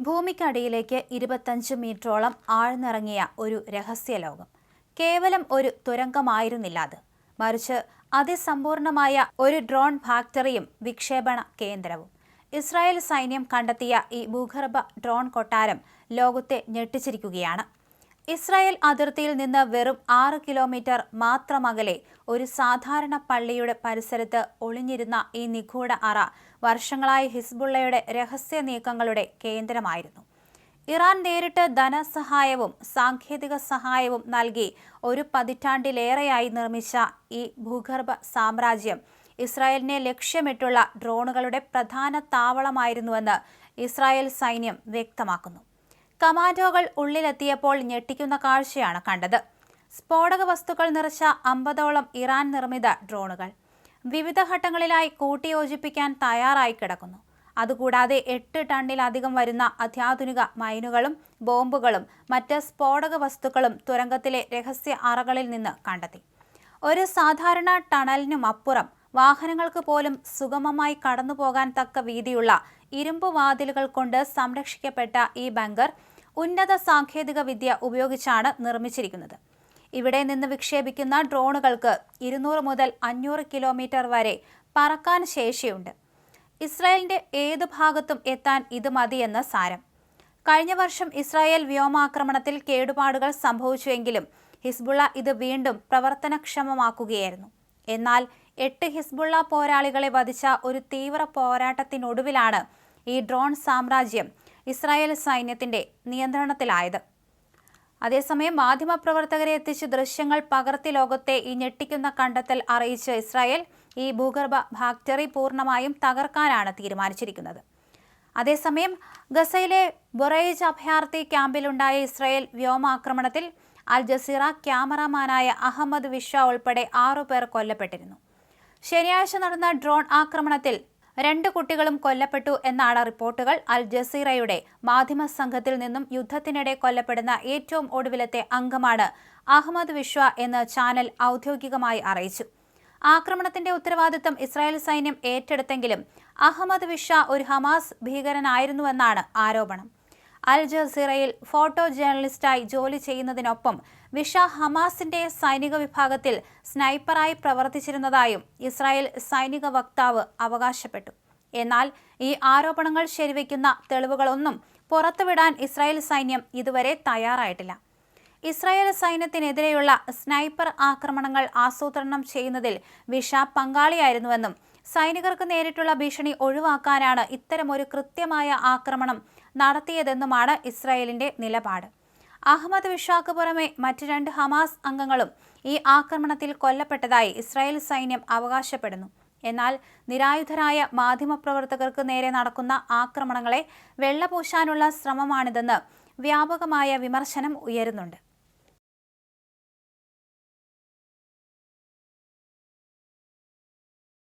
ഭൂമിക്കടിയിലേക്ക് 25 മീറ്ററോളം ആഴ്ന്നിറങ്ങിയ ഒരു രഹസ്യലോകം. കേവലം ഒരു തുരങ്കമായിരുന്നില്ല അത്, മറിച്ച് അതിസമ്പൂർണമായ ഒരു ഡ്രോൺ ഫാക്ടറിയും വിക്ഷേപണ കേന്ദ്രവും. ഇസ്രായേൽ സൈന്യം കണ്ടെത്തിയ ഈ ഭൂഗർഭ ഡ്രോൺ കൊട്ടാരം ലോകത്തെ ഞെട്ടിച്ചിരിക്കുകയാണ്. ഇസ്രായേൽ അതിർത്തിയിൽ നിന്ന് വെറും 6 കിലോമീറ്റർ മാത്രമകലെ ഒരു സാധാരണ പള്ളിയുടെ പരിസരത്ത് ഒളിഞ്ഞിരുന്ന ഈ നിഗൂഢ അറ വർഷങ്ങളായി ഹിസ്ബുള്ളയുടെ രഹസ്യ നീക്കങ്ങളുടെ കേന്ദ്രമായിരുന്നു. ഇറാൻ നേരിട്ട് ധനസഹായവും സാങ്കേതിക സഹായവും നൽകി ഒരു പതിറ്റാണ്ടിലേറെയായി നിർമ്മിച്ച ഈ ഭൂഗർഭ സാമ്രാജ്യം ഇസ്രായേലിനെ ലക്ഷ്യമിട്ടുള്ള ഡ്രോണുകളുടെ പ്രധാന താവളമായിരുന്നുവെന്ന് ഇസ്രായേൽ സൈന്യം വ്യക്തമാക്കുന്നു. കമാൻഡോകൾ ഉള്ളിലെത്തിയപ്പോൾ ഞെട്ടിക്കുന്ന കാഴ്ചയാണ് കണ്ടത്. സ്ഫോടക വസ്തുക്കൾ നിറച്ച 50ഓളം ഇറാൻ നിർമ്മിത ഡ്രോണുകൾ വിവിധ ഘട്ടങ്ങളിലായി കൂട്ടിയോജിപ്പിക്കാൻ തയ്യാറായി കിടക്കുന്നു. അതുകൂടാതെ 8 ടണ്ണിലധികം വരുന്ന അത്യാധുനിക മൈനുകളും ബോംബുകളും മറ്റ് സ്ഫോടക വസ്തുക്കളും തുരങ്കത്തിലെ രഹസ്യ അറകളിൽ നിന്ന് കണ്ടെത്തി. ഒരു സാധാരണ ടണലിനുമപ്പുറം വാഹനങ്ങൾക്ക് പോലും സുഗമമായി കടന്നുപോകാൻ തക്ക വീതിയുള്ള ഇരുമ്പ് വാതിലുകൾ കൊണ്ട് സംരക്ഷിക്കപ്പെട്ട ഈ ബങ്കർ ഉന്നത സാങ്കേതിക വിദ്യ ഉപയോഗിച്ചാണ് നിർമ്മിച്ചിരിക്കുന്നത്. ഇവിടെ നിന്ന് വിക്ഷേപിക്കുന്ന ഡ്രോണുകൾക്ക് 200 മുതൽ 500 കിലോമീറ്റർ വരെ പറക്കാൻ ശേഷിയുണ്ട്. ഇസ്രായേലിന്റെ ഏതു ഭാഗത്തും എത്താൻ ഇത് മതിയെന്ന് സാരം. കഴിഞ്ഞ വർഷം ഇസ്രായേൽ വ്യോമാക്രമണത്തിൽ കേടുപാടുകൾ സംഭവിച്ചുവെങ്കിലും ഹിസ്ബുള്ള ഇത് വീണ്ടും പ്രവർത്തനക്ഷമമാക്കുകയായിരുന്നു. എന്നാൽ 8 ഹിസ്ബുള്ള പോരാളികളെ വധിച്ച ഒരു തീവ്ര പോരാട്ടത്തിനൊടുവിലാണ് ഈ ഡ്രോൺ സാമ്രാജ്യം ഇസ്രായേൽ സൈന്യത്തിന്റെ നിയന്ത്രണത്തിലായത്. അതേസമയം മാധ്യമപ്രവർത്തകരെ എത്തിച്ച് ദൃശ്യങ്ങൾ പകർത്തി ലോകത്തെ ഈ ഞെട്ടിക്കുന്ന കണ്ടെത്തൽ അറിയിച്ച് ഇസ്രായേൽ ഈ ഭൂഗർഭ ഫാക്ടറി പൂർണ്ണമായും തകർക്കാനാണ് തീരുമാനിച്ചിരിക്കുന്നത്. അതേസമയം ഗസയിലെ ബുറൈജ് അഭയാർത്ഥി ക്യാമ്പിലുണ്ടായ ഇസ്രായേൽ വ്യോമാക്രമണത്തിൽ അൽ ജസീറ ക്യാമറാമാനായ അഹമ്മദ് വിശ്വ ഉൾപ്പെടെ 6 പേർ കൊല്ലപ്പെട്ടിരുന്നു. ശനിയാഴ്ച നടന്ന ഡ്രോൺ ആക്രമണത്തിൽ 2 കുട്ടികളും കൊല്ലപ്പെട്ടു എന്നാണ് റിപ്പോർട്ടുകൾ. അൽ ജസീറയുടെ മാധ്യമ സംഘത്തിൽ നിന്നും യുദ്ധത്തിനിടെ കൊല്ലപ്പെടുന്ന ഏറ്റവും ഒടുവിലത്തെ അംഗമാണ് അഹമ്മദ് വിശ്വ എന്ന് ചാനൽ ഔദ്യോഗികമായി അറിയിച്ചു. ആക്രമണത്തിന്റെ ഉത്തരവാദിത്തം ഇസ്രായേൽ സൈന്യം ഏറ്റെടുത്തെങ്കിലും അഹമ്മദ് വിശ്വ ഒരു ഹമാസ് ഭീകരനായിരുന്നുവെന്നാണ് ആരോപണം. അൽ ജസീറയിൽ ഫോട്ടോ ജേർണലിസ്റ്റായി ജോലി ചെയ്യുന്നതിനൊപ്പം വിഷ ഹമാസിന്റെ സൈനിക വിഭാഗത്തിൽ സ്നൈപ്പറായി പ്രവർത്തിച്ചിരുന്നതായും ഇസ്രായേൽ സൈനിക വക്താവ് അവകാശപ്പെട്ടു. എന്നാൽ ഈ ആരോപണങ്ങൾ ശരിവയ്ക്കുന്ന തെളിവുകളൊന്നും പുറത്തുവിടാൻ ഇസ്രായേൽ സൈന്യം ഇതുവരെ തയ്യാറായിട്ടില്ല. ഇസ്രായേൽ സൈന്യത്തിനെതിരെയുള്ള സ്നൈപ്പർ ആക്രമണങ്ങൾ ആസൂത്രണം ചെയ്യുന്നതിൽ വിഷ പങ്കാളിയായിരുന്നുവെന്നും സൈനികർക്ക് നേരിട്ടുള്ള ഭീഷണി ഒഴിവാക്കാനാണ് ഇത്തരമൊരു കൃത്യമായ ആക്രമണം നടത്തിയതെന്നുമാണ് ഇസ്രായേലിന്റെ നിലപാട്. അഹമ്മദ് വിശ്വക്ക് പുറമെ മറ്റ് 2 ഹമാസ് അംഗങ്ങളും ഈ ആക്രമണത്തിൽ കൊല്ലപ്പെട്ടതായി ഇസ്രായേൽ സൈന്യം അവകാശപ്പെടുന്നു. എന്നാൽ നിരായുധരായ മാധ്യമപ്രവർത്തകർക്ക് നേരെ നടക്കുന്ന ആക്രമണങ്ങളെ വെള്ളപൂശാനുള്ള ശ്രമമാണിതെന്ന് വ്യാപകമായ വിമർശനം ഉയരുന്നുണ്ട്.